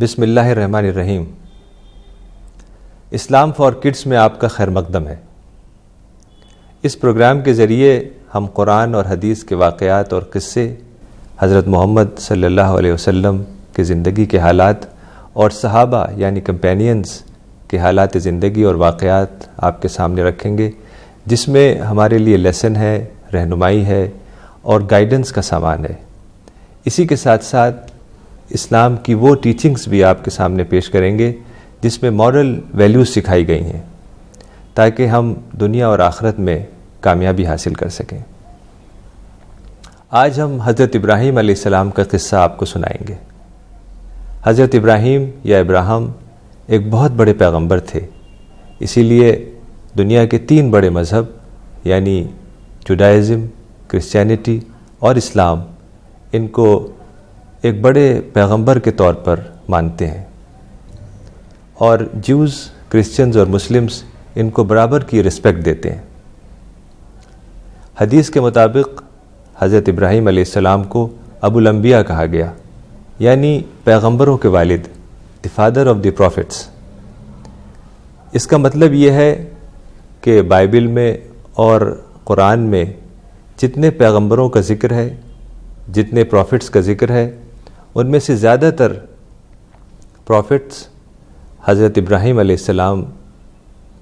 بسم اللہ الرحمن الرحیم۔ اسلام فار کڈس میں آپ کا خیر مقدم ہے۔ اس پروگرام کے ذریعے ہم قرآن اور حدیث کے واقعات اور قصے، حضرت محمد صلی اللہ علیہ وسلم کی زندگی کے حالات اور صحابہ یعنی کمپینینز کے حالات زندگی اور واقعات آپ کے سامنے رکھیں گے، جس میں ہمارے لیے لیسن ہے، رہنمائی ہے اور گائیڈنس کا سامان ہے۔ اسی کے ساتھ ساتھ اسلام کی وہ ٹیچنگز بھی آپ کے سامنے پیش کریں گے جس میں مورل ویلیوز سکھائی گئی ہیں، تاکہ ہم دنیا اور آخرت میں کامیابی حاصل کر سکیں۔ آج ہم حضرت ابراہیم علیہ السلام کا قصہ آپ کو سنائیں گے۔ حضرت ابراہیم یا ابراہم ایک بہت بڑے پیغمبر تھے، اسی لیے دنیا کے 3 بڑے مذہب یعنی جوڈائزم، کرسچینٹی اور اسلام ان کو ایک بڑے پیغمبر کے طور پر مانتے ہیں، اور جیوز، کرسچنز اور مسلمز ان کو برابر کی رسپیکٹ دیتے ہیں۔ حدیث کے مطابق حضرت ابراہیم علیہ السلام کو ابو الانبیاء کہا گیا، یعنی پیغمبروں کے والد، the father of the prophets. اس کا مطلب یہ ہے کہ بائبل میں اور قرآن میں جتنے پیغمبروں کا ذکر ہے، جتنے پروفٹس کا ذکر ہے، ان میں سے زیادہ تر پروفٹس حضرت ابراہیم علیہ السلام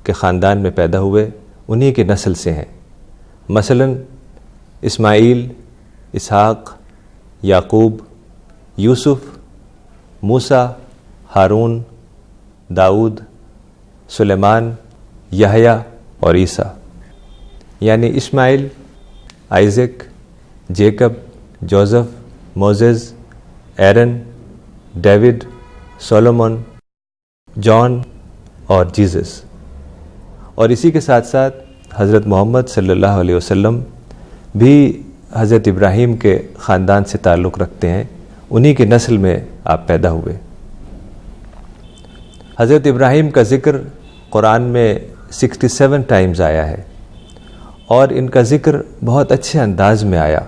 کے خاندان میں پیدا ہوئے، انہی کی نسل سے ہیں۔ مثلا اسماعیل، اسحاق، یعقوب، یوسف، موسیٰ، ہارون، داؤد، سلیمان، یحییٰ اور عیسیٰ، یعنی اسماعیل، Isaac, Jacob, Joseph, Moses, ایرن، David, Solomon, جان اور جیزس۔ اور اسی کے ساتھ ساتھ حضرت محمد صلی اللہ علیہ وسلم بھی حضرت ابراہیم کے خاندان سے تعلق رکھتے ہیں، انہی کی نسل میں آپ پیدا ہوئے۔ حضرت ابراہیم کا ذکر قرآن میں 67 ٹائمز آیا ہے، اور ان کا ذکر بہت اچھے انداز میں آیا۔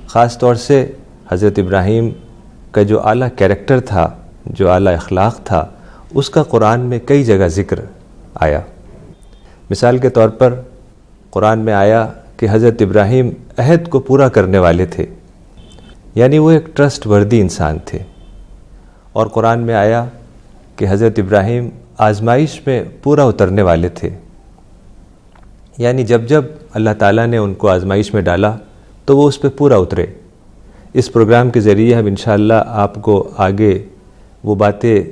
خاص طور سے حضرت ابراہیم کا جو اعلیٰ کیریکٹر تھا، جو اعلیٰ اخلاق تھا، اس کا قرآن میں کئی جگہ ذکر آیا۔ مثال کے طور پر قرآن میں آیا کہ حضرت ابراہیم عہد کو پورا کرنے والے تھے، یعنی وہ ایک ٹرسٹ وردی انسان تھے۔ اور قرآن میں آیا کہ حضرت ابراہیم آزمائش میں پورا اترنے والے تھے، یعنی جب جب اللہ تعالیٰ نے ان کو آزمائش میں ڈالا تو وہ اس پہ پورا اترے۔ اس پروگرام کے ذریعے ہم انشاءاللہ آپ کو آگے وہ باتیں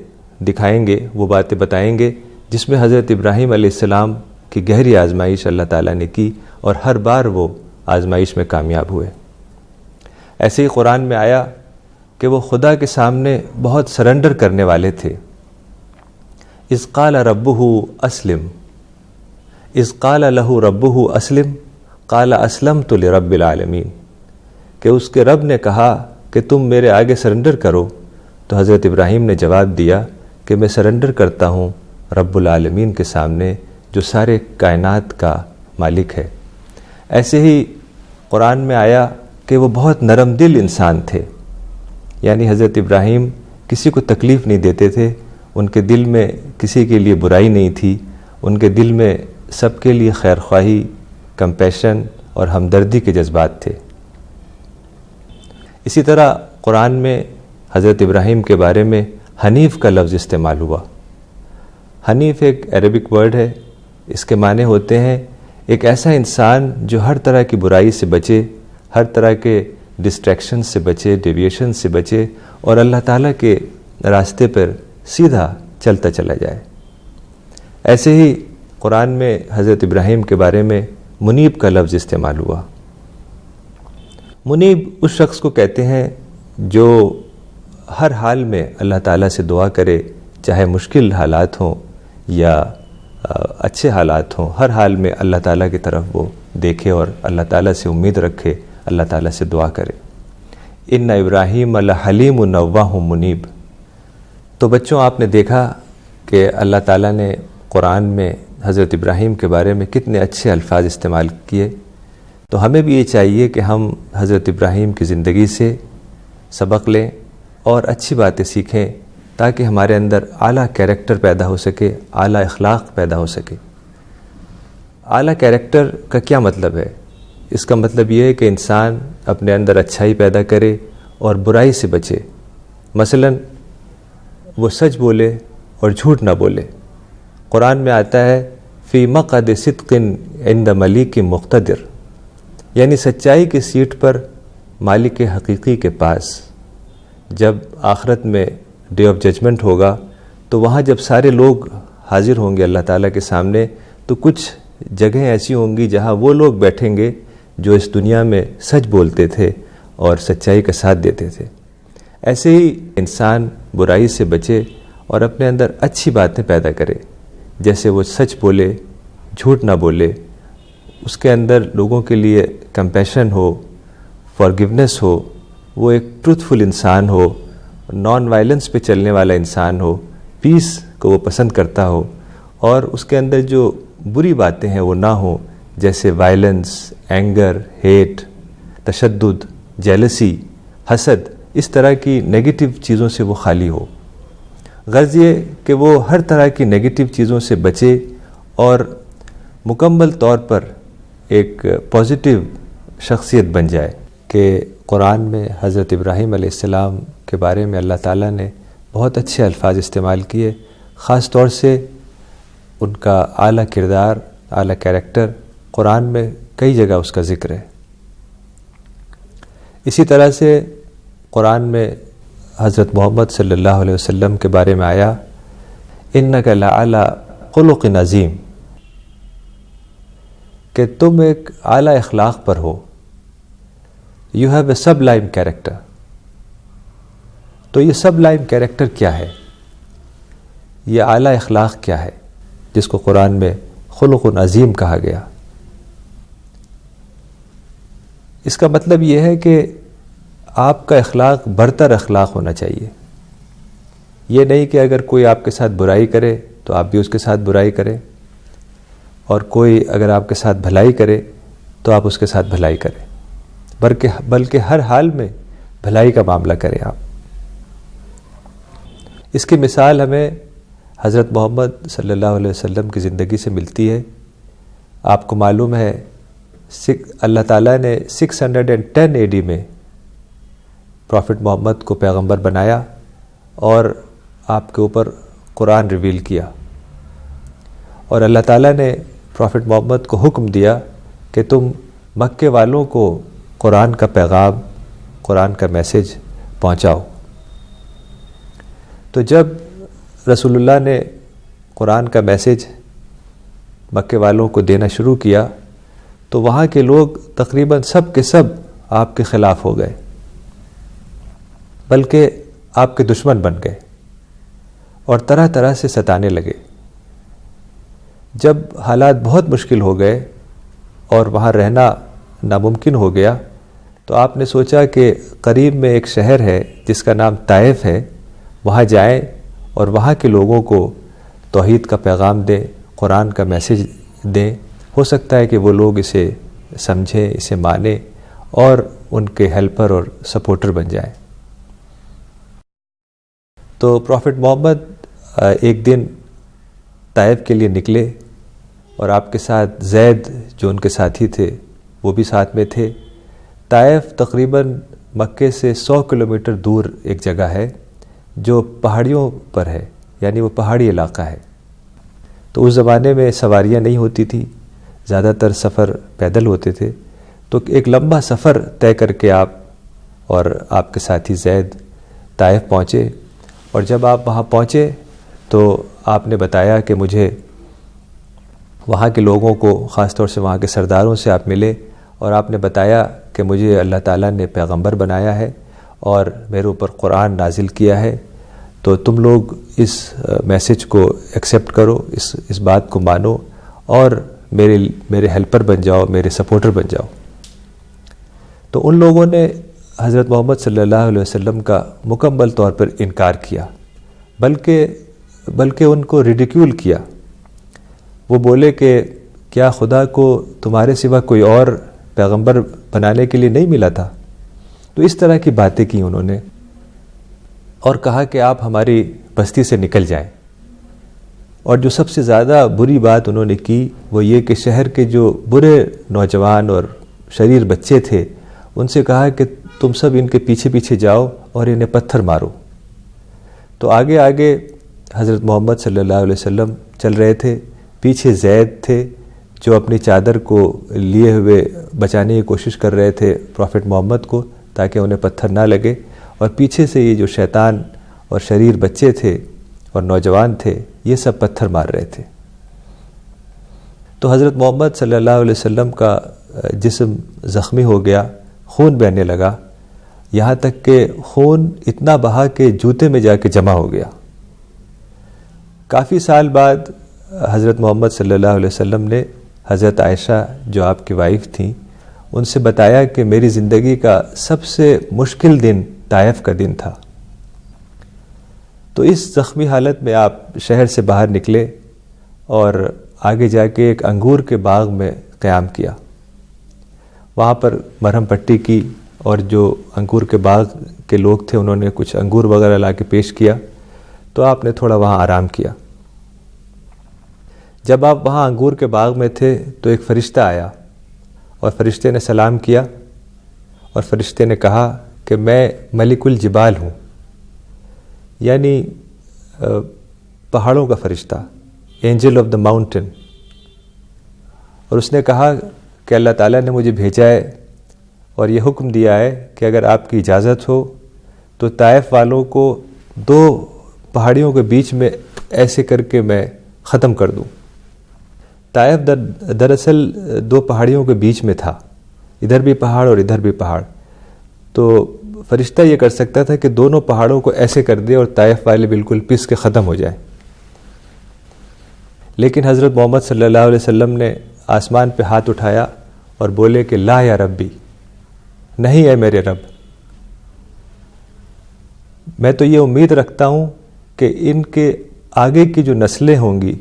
دکھائیں گے، وہ باتیں بتائیں گے جس میں حضرت ابراہیم علیہ السلام کی گہری آزمائش اللہ تعالیٰ نے کی، اور ہر بار وہ آزمائش میں کامیاب ہوئے۔ ایسے ہی قرآن میں آیا کہ وہ خدا کے سامنے بہت سرنڈر کرنے والے تھے۔ اذ قال ربہ اسلم، اذ قال لہ ربہ اسلم قال اسلمت لرب العالمین، کہ اس کے رب نے کہا کہ تم میرے آگے سرنڈر کرو، تو حضرت ابراہیم نے جواب دیا کہ میں سرنڈر کرتا ہوں رب العالمین کے سامنے، جو سارے کائنات کا مالک ہے۔ ایسے ہی قرآن میں آیا کہ وہ بہت نرم دل انسان تھے، یعنی حضرت ابراہیم کسی کو تکلیف نہیں دیتے تھے، ان کے دل میں کسی کے لیے برائی نہیں تھی، ان کے دل میں سب کے لیے خیر خواہی، کمپیشن اور ہمدردی کے جذبات تھے۔ اسی طرح قرآن میں حضرت ابراہیم کے بارے میں حنیف کا لفظ استعمال ہوا۔ حنیف ایک عربک ورڈ ہے، اس کے معنی ہوتے ہیں ایک ایسا انسان جو ہر طرح کی برائی سے بچے، ہر طرح کے ڈسٹریکشن سے بچے، ڈیویشن سے بچے، اور اللہ تعالیٰ کے راستے پر سیدھا چلتا چلا جائے۔ ایسے ہی قرآن میں حضرت ابراہیم کے بارے میں منیب کا لفظ استعمال ہوا۔ منیب اس شخص کو کہتے ہیں جو ہر حال میں اللہ تعالیٰ سے دعا کرے، چاہے مشکل حالات ہوں یا اچھے حالات ہوں، ہر حال میں اللہ تعالیٰ کی طرف وہ دیکھے اور اللہ تعالیٰ سے امید رکھے، اللہ تعالیٰ سے دعا کرے۔ ان ابراہیم لحلیم نواہ منیب۔ تو بچوں، آپ نے دیکھا کہ اللہ تعالیٰ نے قرآن میں حضرت ابراہیم کے بارے میں کتنے اچھے الفاظ استعمال کیے، تو ہمیں بھی یہ چاہیے کہ ہم حضرت ابراہیم کی زندگی سے سبق لیں اور اچھی باتیں سیکھیں، تاکہ ہمارے اندر اعلیٰ کیریکٹر پیدا ہو سکے، اعلیٰ اخلاق پیدا ہو سکے۔ اعلیٰ کیریکٹر کا کیا مطلب ہے؟ اس کا مطلب یہ ہے کہ انسان اپنے اندر اچھائی پیدا کرے اور برائی سے بچے۔ مثلا وہ سچ بولے اور جھوٹ نہ بولے۔ قرآن میں آتا ہے فی مقعد صدق عند ملیک مقتدر، یعنی سچائی کی سیٹ پر مالک حقیقی کے پاس۔ جب آخرت میں ڈے آف ججمنٹ ہوگا تو وہاں جب سارے لوگ حاضر ہوں گے اللہ تعالیٰ کے سامنے، تو کچھ جگہیں ایسی ہوں گی جہاں وہ لوگ بیٹھیں گے جو اس دنیا میں سچ بولتے تھے اور سچائی کا ساتھ دیتے تھے۔ ایسے ہی انسان برائی سے بچے اور اپنے اندر اچھی باتیں پیدا کرے، جیسے وہ سچ بولے، جھوٹ نہ بولے، اس کے اندر لوگوں کے لیے کمپیشن ہو، فارگیونیس ہو، وہ ایک ٹروتھفل انسان ہو، نان وائلنس پہ چلنے والا انسان ہو، پیس کو وہ پسند کرتا ہو، اور اس کے اندر جو بری باتیں ہیں وہ نہ ہوں، جیسے وائلنس، اینگر، ہیٹ، تشدد، جیلسی، حسد، اس طرح کی نیگیٹو چیزوں سے وہ خالی ہو۔ غرض یہ کہ وہ ہر طرح کی نیگیٹو چیزوں سے بچے اور مکمل طور پر ایک پازیٹیو شخصیت بن جائے۔ کہ قرآن میں حضرت ابراہیم علیہ السلام کے بارے میں اللہ تعالیٰ نے بہت اچھے الفاظ استعمال کیے، خاص طور سے ان کا اعلیٰ کردار، اعلیٰ کیریکٹر قرآن میں کئی جگہ اس کا ذکر ہے۔ اسی طرح سے قرآن میں حضرت محمد صلی اللہ علیہ وسلم کے بارے میں آیا اِنَّكَ لَعَلَىٰ خُلُقٍ عَظِيمٍ، کہ تم ایک اعلیٰ اخلاق پر ہو، یو ہیو اے سب لائم کیریکٹر۔ تو یہ سب لائم کیریکٹر کیا ہے؟ یہ اعلیٰ اخلاق کیا ہے جس کو قرآن میں خلق عظیم کہا گیا؟ اس کا مطلب یہ ہے کہ آپ کا اخلاق برتر اخلاق ہونا چاہیے۔ یہ نہیں کہ اگر کوئی آپ کے ساتھ برائی کرے تو آپ بھی اس کے ساتھ برائی کریں، اور کوئی اگر آپ کے ساتھ بھلائی کرے تو آپ اس کے ساتھ بھلائی کریں، بلکہ ہر حال میں بھلائی کا معاملہ کریں آپ۔ اس کی مثال ہمیں حضرت محمد صلی اللہ علیہ وسلم کی زندگی سے ملتی ہے۔ آپ کو معلوم ہے اللہ تعالیٰ نے 610 AD میں پروفٹ محمد کو پیغمبر بنایا اور آپ کے اوپر قرآن ریویل کیا، اور اللہ تعالیٰ نے پروفٹ محمد کو حکم دیا کہ تم مکے والوں کو قرآن کا پیغام، قرآن کا میسج پہنچاؤ۔ تو جب رسول اللہ نے قرآن کا میسج مکے والوں کو دینا شروع کیا تو وہاں کے لوگ تقریباً سب کے سب آپ کے خلاف ہو گئے، بلکہ آپ کے دشمن بن گئے اور طرح طرح سے ستانے لگے۔ جب حالات بہت مشکل ہو گئے اور وہاں رہنا ناممکن ہو گیا تو آپ نے سوچا کہ قریب میں ایک شہر ہے جس کا نام طائف ہے، وہاں جائیں اور وہاں کے لوگوں کو توحید کا پیغام دیں، قرآن کا میسج دیں۔ ہو سکتا ہے کہ وہ لوگ اسے سمجھیں، اسے مانیں اور ان کے ہیلپر اور سپورٹر بن جائیں۔ تو پروفٹ محمد ایک دن طائف کے لیے نکلے اور آپ کے ساتھ زید جو ان کے ساتھی تھے وہ بھی ساتھ میں تھے۔ طائف تقریباً مکے سے 100 کلومیٹر دور ایک جگہ ہے جو پہاڑیوں پر ہے، یعنی وہ پہاڑی علاقہ ہے۔ تو اس زمانے میں سواریاں نہیں ہوتی تھی، زیادہ تر سفر پیدل ہوتے تھے۔ تو ایک لمبا سفر طے کر کے آپ اور آپ کے ساتھی زید طائف پہنچے، اور جب آپ وہاں پہنچے تو آپ نے بتایا کہ مجھے وہاں کے لوگوں کو، خاص طور سے وہاں کے سرداروں سے آپ ملے، اور آپ نے بتایا کہ مجھے اللہ تعالیٰ نے پیغمبر بنایا ہے اور میرے اوپر قرآن نازل کیا ہے، تو تم لوگ اس میسج کو ایکسیپٹ کرو، اس بات کو مانو اور میرے ہیلپر بن جاؤ، میرے سپورٹر بن جاؤ۔ تو ان لوگوں نے حضرت محمد صلی اللہ علیہ وسلم کا مکمل طور پر انکار کیا، بلکہ ان کو ریڈیکیول کیا۔ وہ بولے کہ کیا خدا کو تمہارے سوا کوئی اور پیغمبر بنانے کے لیے نہیں ملا تھا؟ تو اس طرح کی باتیں کی انہوں نے، اور کہا کہ آپ ہماری بستی سے نکل جائیں. اور جو سب سے زیادہ بری بات انہوں نے کی وہ یہ کہ شہر کے جو برے نوجوان اور شریر بچے تھے ان سے کہا کہ تم سب ان کے پیچھے پیچھے جاؤ اور انہیں پتھر مارو. تو آگے آگے حضرت محمد صلی اللہ علیہ وسلم چل رہے تھے، پیچھے زید تھے جو اپنی چادر کو لیے ہوئے بچانے کی کوشش کر رہے تھے پروفٹ محمد کو تاکہ انہیں پتھر نہ لگے، اور پیچھے سے یہ جو شیطان اور شریر بچے تھے اور نوجوان تھے یہ سب پتھر مار رہے تھے. تو حضرت محمد صلی اللہ علیہ وسلم کا جسم زخمی ہو گیا، خون بہنے لگا، یہاں تک کہ خون اتنا بہا کہ جوتے میں جا کے جمع ہو گیا. کافی سال بعد حضرت محمد صلی اللہ علیہ وسلم نے حضرت عائشہ جو آپ کی وائف تھیں ان سے بتایا کہ میری زندگی کا سب سے مشکل دن طائف کا دن تھا. تو اس زخمی حالت میں آپ شہر سے باہر نکلے اور آگے جا کے ایک انگور کے باغ میں قیام کیا. وہاں پر مرہم پٹی کی اور جو انگور کے باغ کے لوگ تھے انہوں نے کچھ انگور وغیرہ لا کے پیش کیا، تو آپ نے تھوڑا وہاں آرام کیا. جب آپ وہاں انگور کے باغ میں تھے تو ایک فرشتہ آیا اور فرشتے نے سلام کیا اور فرشتے نے کہا کہ میں ملک الجبال ہوں، یعنی پہاڑوں کا فرشتہ، اینجل آف دا ماؤنٹین. اور اس نے کہا کہ اللہ تعالیٰ نے مجھے بھیجا ہے اور یہ حکم دیا ہے کہ اگر آپ کی اجازت ہو تو طائف والوں کو 2 پہاڑیوں کے بیچ میں ایسے کر کے میں ختم کر دوں. طائف دراصل 2 پہاڑیوں کے بیچ میں تھا، ادھر بھی پہاڑ اور ادھر بھی پہاڑ. تو فرشتہ یہ کر سکتا تھا کہ دونوں پہاڑوں کو ایسے کر دے اور طائف والے بالکل پس کے ختم ہو جائیں. لیکن حضرت محمد صلی اللہ علیہ وسلم نے آسمان پہ ہاتھ اٹھایا اور بولے کہ لا یا ربی، نہیں اے میرے رب، میں تو یہ امید رکھتا ہوں کہ ان کے آگے کی جو نسلیں ہوں گی،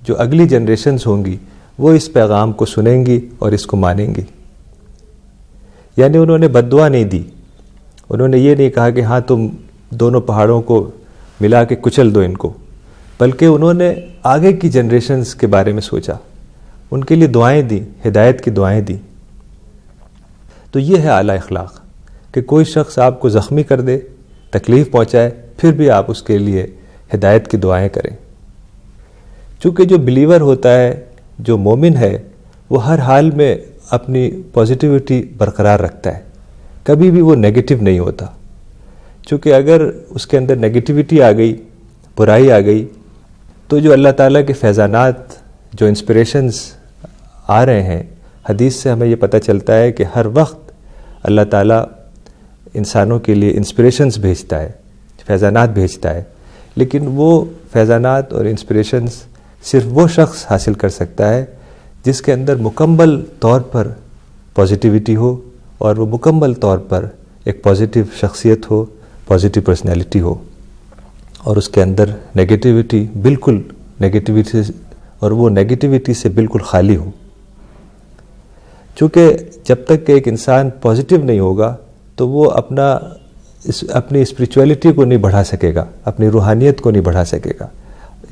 جو اگلی جنریشنز ہوں گی، وہ اس پیغام کو سنیں گی اور اس کو مانیں گی. یعنی انہوں نے بد دعا نہیں دی، انہوں نے یہ نہیں کہا کہ ہاں تم دونوں پہاڑوں کو ملا کے کچل دو ان کو، بلکہ انہوں نے آگے کی جنریشنز کے بارے میں سوچا، ان کے لیے دعائیں دیں، ہدایت کی دعائیں دیں. تو یہ ہے اعلیٰ اخلاق کہ کوئی شخص آپ کو زخمی کر دے، تکلیف پہنچائے، پھر بھی آپ اس کے لیے ہدایت کی دعائیں کریں. چونکہ جو بلیور ہوتا ہے، جو مومن ہے، وہ ہر حال میں اپنی پازیٹیوٹی برقرار رکھتا ہے، کبھی بھی وہ نیگیٹو نہیں ہوتا. چونکہ اگر اس کے اندر نیگیٹیوٹی آ گئی، برائی آ گئی، تو جو اللہ تعالیٰ کے فیضانات، جو انسپریشنز آ رہے ہیں، حدیث سے ہمیں یہ پتہ چلتا ہے کہ ہر وقت اللہ تعالیٰ انسانوں کے لیے انسپریشنز بھیجتا ہے، فیضانات بھیجتا ہے. لیکن وہ فیضانات اور انسپریشنز صرف وہ شخص حاصل کر سکتا ہے جس کے اندر مکمل طور پر پازیٹیوٹی ہو اور وہ مکمل طور پر ایک پازیٹیو شخصیت ہو، پازیٹیو پرسنالٹی ہو، اور اس کے اندر نیگیٹیوٹی بالکل نیگیٹیوٹی اور وہ نیگیٹیوٹی سے بالکل خالی ہو. چونکہ جب تک کہ ایک انسان پازیٹیو نہیں ہوگا تو وہ اپنی اسپریچولیٹی کو نہیں بڑھا سکے گا، اپنی روحانیت کو نہیں بڑھا سکے گا.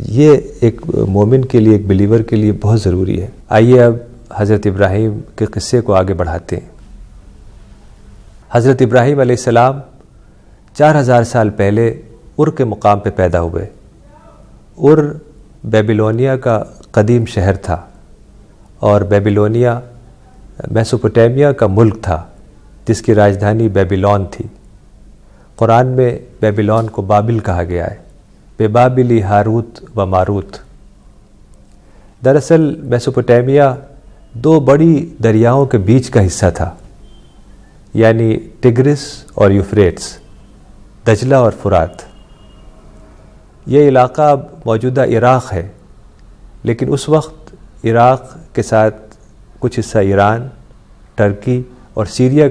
یہ ایک مومن کے لیے، ایک بلیور کے لیے بہت ضروری ہے. آئیے اب حضرت ابراہیم کے قصے کو آگے بڑھاتے ہیں. حضرت ابراہیم علیہ السلام 4000 سال پہلے ار کے مقام پہ پیدا ہوئے. ار بیبیلونیا کا قدیم شہر تھا، اور بیبیلونیا میسوپوٹیمیا کا ملک تھا جس کی راجدھانی بیبیلون تھی. قرآن میں بیبیلون کو بابل کہا گیا ہے، بے بابلی ہاروت و ماروت. دراصل میسوپوٹیمیا 2 بڑی دریاؤں کے بیچ کا حصہ تھا، یعنی ٹگرس اور یوفریٹس، دجلہ اور فرات. یہ علاقہ اب موجودہ عراق ہے، لیکن اس وقت عراق کے ساتھ کچھ حصہ ایران، ترکی اور سیریا،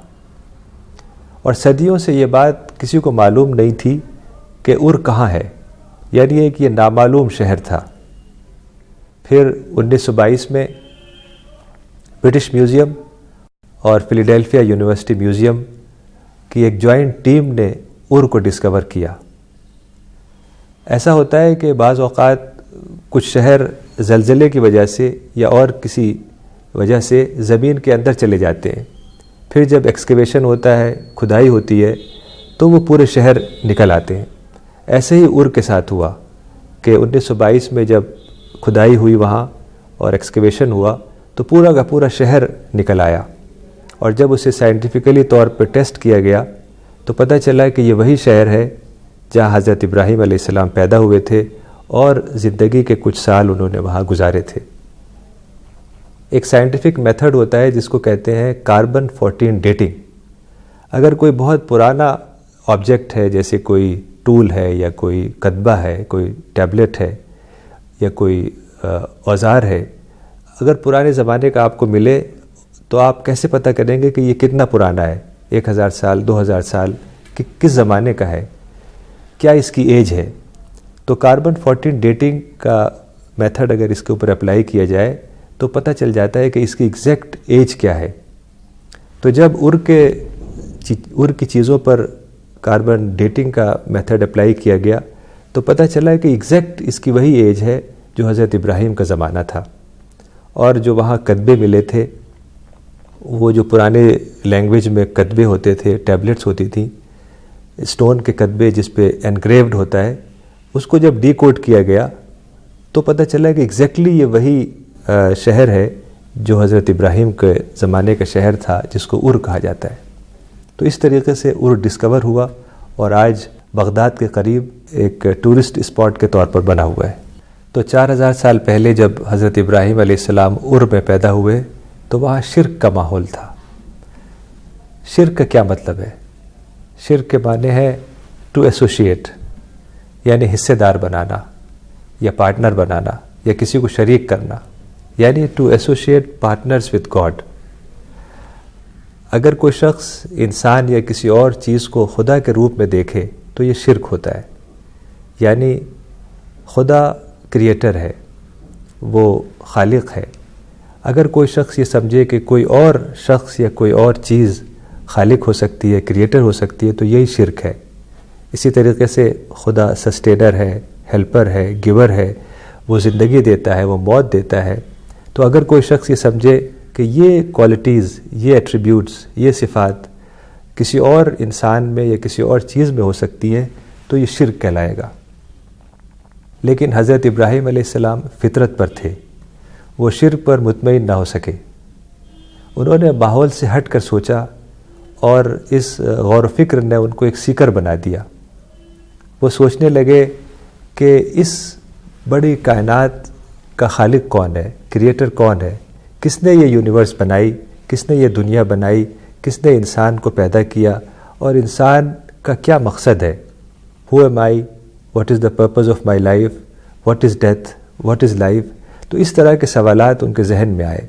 اور صدیوں سے یہ بات کسی کو معلوم نہیں تھی کہ ار کہاں ہے، یعنی ایک یہ نامعلوم شہر تھا. پھر 1922 میں برٹش میوزیم اور فلیڈیلفیا یونیورسٹی میوزیم کی ایک جوائنٹ ٹیم نے ار کو ڈسکور کیا. ایسا ہوتا ہے کہ بعض اوقات کچھ شہر زلزلے کی وجہ سے یا اور کسی وجہ سے زمین کے اندر چلے جاتے ہیں، پھر جب ایکسکیویشن ہوتا ہے، کھدائی ہوتی ہے، تو وہ پورے شہر نکل آتے ہیں۔ ایسے ہی ار کے ساتھ ہوا کہ 1922 میں جب کھدائی ہوئی وہاں اور ایکسکیویشن ہوا تو پورا کا پورا شہر نکل آیا، اور جب اسے سائنٹیفکلی طور پہ ٹیسٹ کیا گیا تو پتہ چلا کہ یہ وہی شہر ہے جہاں حضرت ابراہیم علیہ السلام پیدا ہوئے تھے اور زندگی کے کچھ سال انہوں نے وہاں گزارے تھے۔ ایک سائنٹیفک میتھڈ ہوتا ہے جس کو کہتے ہیں کاربن 14 ڈیٹنگ۔ اگر کوئی بہت پرانا آبجیکٹ ہے، جیسے کوئی ٹول ہے یا کوئی کتبہ ہے، کوئی ٹیبلٹ ہے یا کوئی اوزار ہے، اگر پرانے زمانے کا آپ کو ملے تو آپ کیسے پتہ کریں گے کہ یہ کتنا پرانا ہے؟ 1000 سال، 2000 سال، کہ کس زمانے کا ہے، کیا اس کی ایج ہے؟ تو کاربن 14 ڈیٹنگ کا میتھڈ اگر اس کے اوپر اپلائی کیا جائے تو پتہ چل جاتا ہے کہ اس کی ایگزیکٹ ایج کیا ہے۔ تو جب ار کی چیزوں پر کاربن ڈیٹنگ کا میتھڈ اپلائی کیا گیا تو پتہ چلا کہ ایگزیکٹ اس کی وہی ایج ہے جو حضرت ابراہیم کا زمانہ تھا۔ اور جو وہاں کتبے ملے تھے، وہ جو پرانے لینگویج میں کتبے ہوتے تھے، ٹیبلٹس ہوتی تھیں، اسٹون کے کتبے جس پہ انگریوڈ ہوتا ہے، اس کو جب ڈی کوڈ کیا گیا تو پتہ چلا کہ ایگزیکٹلی یہ وہی شہر ہے جو حضرت ابراہیم کے زمانے کا شہر تھا، جس کو ار کہا جاتا ہے۔ تو اس طریقے سے ار ڈسکور ہوا اور آج بغداد کے قریب ایک ٹورسٹ اسپاٹ کے طور پر بنا ہوا ہے۔ تو 4000 سال پہلے جب حضرت ابراہیم علیہ السلام ار میں پیدا ہوئے تو وہاں شرک کا ماحول تھا۔ شرک کا کیا مطلب ہے؟ شرک کے معنی ہے ٹو ایسوشیٹ، یعنی حصے دار بنانا یا پارٹنر بنانا یا کسی کو شریک کرنا، یعنی to associate partners with God. اگر کوئی شخص انسان یا کسی اور چیز کو خدا کے روپ میں دیکھے تو یہ شرک ہوتا ہے، یعنی خدا کریٹر ہے، وہ خالق ہے۔ اگر کوئی شخص یہ سمجھے کہ کوئی اور شخص یا کوئی اور چیز خالق ہو سکتی ہے، کریٹر ہو سکتی ہے، تو یہی شرک ہے۔ اسی طریقے سے خدا سسٹینر ہے، ہیلپر ہے، گیور ہے، وہ زندگی دیتا ہے، وہ موت دیتا ہے۔ تو اگر کوئی شخص یہ سمجھے کہ یہ کوالٹیز، یہ ایٹریبیوٹس، یہ صفات کسی اور انسان میں یا کسی اور چیز میں ہو سکتی ہیں تو یہ شرک کہلائے گا۔ لیکن حضرت ابراہیم علیہ السلام فطرت پر تھے، وہ شرک پر مطمئن نہ ہو سکے۔ انہوں نے ماحول سے ہٹ کر سوچا اور اس غور و فکر نے ان کو ایک سیکر بنا دیا۔ وہ سوچنے لگے کہ اس بڑی کائنات کا خالق کون ہے، کریٹر کون ہے، کس نے یہ یونیورس بنائی، کس نے یہ دنیا بنائی، کس نے انسان کو پیدا کیا، اور انسان کا کیا مقصد ہے۔ Who am I, what is the purpose of my life, what is death, what is life. تو اس طرح کے سوالات ان کے ذہن میں آئے۔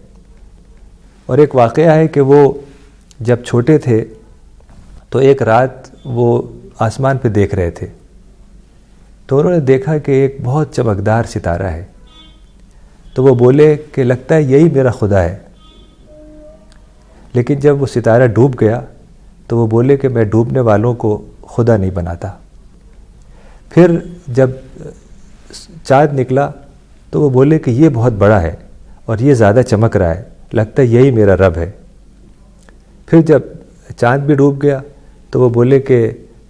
اور ایک واقعہ ہے کہ وہ جب چھوٹے تھے تو ایک رات وہ آسمان پہ دیکھ رہے تھے، تو انہوں نے دیکھا کہ ایک بہت چمکدار ستارہ ہے۔ تو وہ بولے کہ لگتا ہے یہی میرا خدا ہے۔ لیکن جب وہ ستارہ ڈوب گیا تو وہ بولے کہ میں ڈوبنے والوں کو خدا نہیں بناتا۔ پھر جب چاند نکلا تو وہ بولے کہ یہ بہت بڑا ہے اور یہ زیادہ چمک رہا ہے، لگتا ہے یہی میرا رب ہے۔ پھر جب چاند بھی ڈوب گیا تو وہ بولے کہ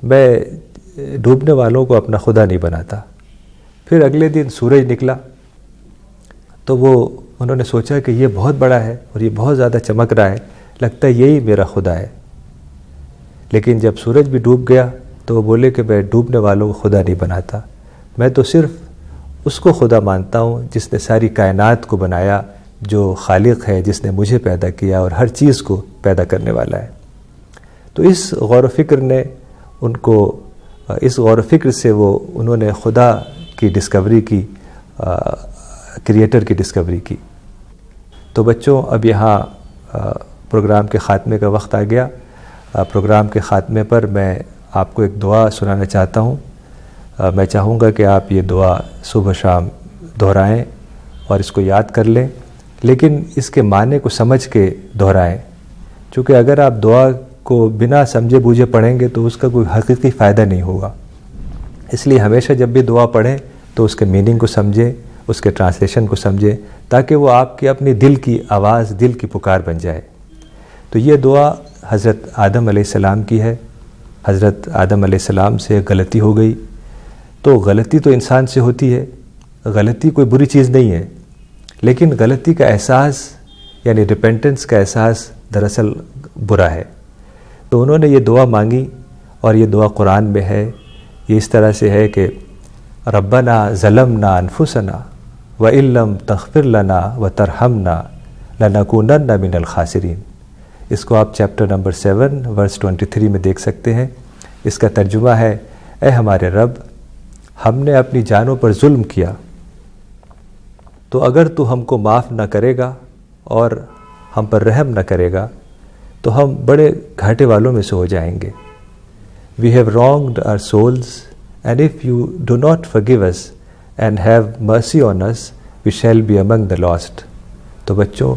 میں ڈوبنے والوں کو اپنا خدا نہیں بناتا۔ پھر اگلے دن سورج نکلا تو انہوں نے سوچا کہ یہ بہت بڑا ہے اور یہ بہت زیادہ چمک رہا ہے، لگتا ہے یہی میرا خدا ہے۔ لیکن جب سورج بھی ڈوب گیا تو وہ بولے کہ میں ڈوبنے والوں کو خدا نہیں بناتا، میں تو صرف اس کو خدا مانتا ہوں جس نے ساری کائنات کو بنایا، جو خالق ہے، جس نے مجھے پیدا کیا اور ہر چیز کو پیدا کرنے والا ہے۔ تو اس غور و فکر نے ان کو، اس غور و فکر سے انہوں نے خدا کی ڈسکوری کی، کریٹر کی ڈسکوری کی۔ تو بچوں، اب یہاں پروگرام کے خاتمے کا وقت آ گیا۔ پروگرام کے خاتمے پر میں آپ کو ایک دعا سنانا چاہتا ہوں۔ میں چاہوں گا کہ آپ یہ دعا صبح شام دہرائیں اور اس کو یاد کر لیں، لیکن اس کے معنی کو سمجھ کے دہرائیں، چونکہ اگر آپ دعا کو بنا سمجھے بوجھے پڑھیں گے تو اس کا کوئی حقیقی فائدہ نہیں ہوگا۔ اس لیے ہمیشہ جب بھی دعا پڑھیں تو اس کے میننگ کو سمجھیں، اس کے ٹرانسلیشن کو سمجھیں، تاکہ وہ آپ کی اپنی دل کی آواز، دل کی پکار بن جائے۔ تو یہ دعا حضرت آدم علیہ السلام کی ہے۔ حضرت آدم علیہ السلام سے غلطی ہو گئی، تو غلطی تو انسان سے ہوتی ہے، غلطی کوئی بری چیز نہیں ہے، لیکن غلطی کا احساس یعنی ریپینٹنس کا احساس دراصل برا ہے۔ تو انہوں نے یہ دعا مانگی، اور یہ دعا قرآن میں ہے۔ یہ اس طرح سے ہے کہ ربنا ظلمنا انفسنا وَإِن لَّمْ تَغْفِرْ لَنَا وَتَرْحَمْنَا لَنَكُونَنَّ مِنَ الْخَاسِرِينَ۔ اس کو آپ چیپٹر نمبر 7 ورس 23 میں دیکھ سکتے ہیں۔ اس کا ترجمہ ہے، اے ہمارے رب، ہم نے اپنی جانوں پر ظلم کیا، تو اگر تو ہم کو معاف نہ کرے گا اور ہم پر رحم نہ کرے گا تو ہم بڑے گھاٹے والوں میں سے ہو جائیں گے۔ We have wronged our souls, and if you do not forgive us and have mercy on us, we shall be among the lost۔ تو بچوں،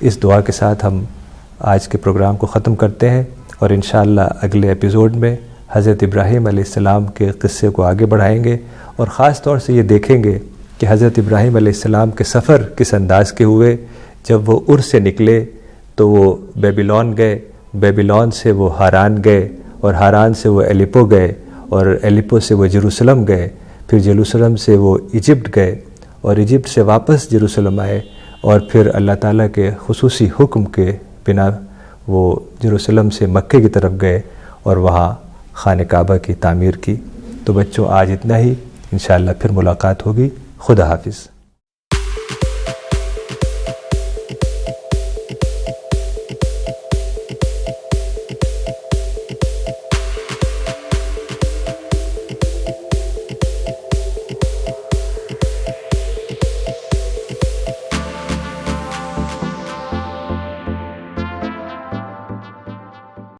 اس دعا کے ساتھ ہم آج کے پروگرام کو ختم کرتے ہیں، اور انشاءاللہ اگلے ایپیزوڈ میں حضرت ابراہیم علیہ السلام کے قصے کو آگے بڑھائیں گے، اور خاص طور سے یہ دیکھیں گے کہ حضرت ابراہیم علیہ السلام کے سفر کس انداز کے ہوئے۔ جب وہ ار سے نکلے تو وہ بیبیلون گئے، بیبیلون سے وہ ہاران گئے، اور ہاران سے وہ ایلیپو گئے، اور ایلیپو سے وہ جیروسلم گئے، پھر جیروسلم سے وہ ایجپٹ گئے، اور ایجپٹ سے واپس جیروسلم آئے، اور پھر اللہ تعالیٰ کے خصوصی حکم کے بنا وہ جیروسلم سے مکے کی طرف گئے اور وہاں خانہ کعبہ کی تعمیر کی۔ تو بچوں، آج اتنا ہی، انشاءاللہ پھر ملاقات ہوگی۔ خدا حافظ۔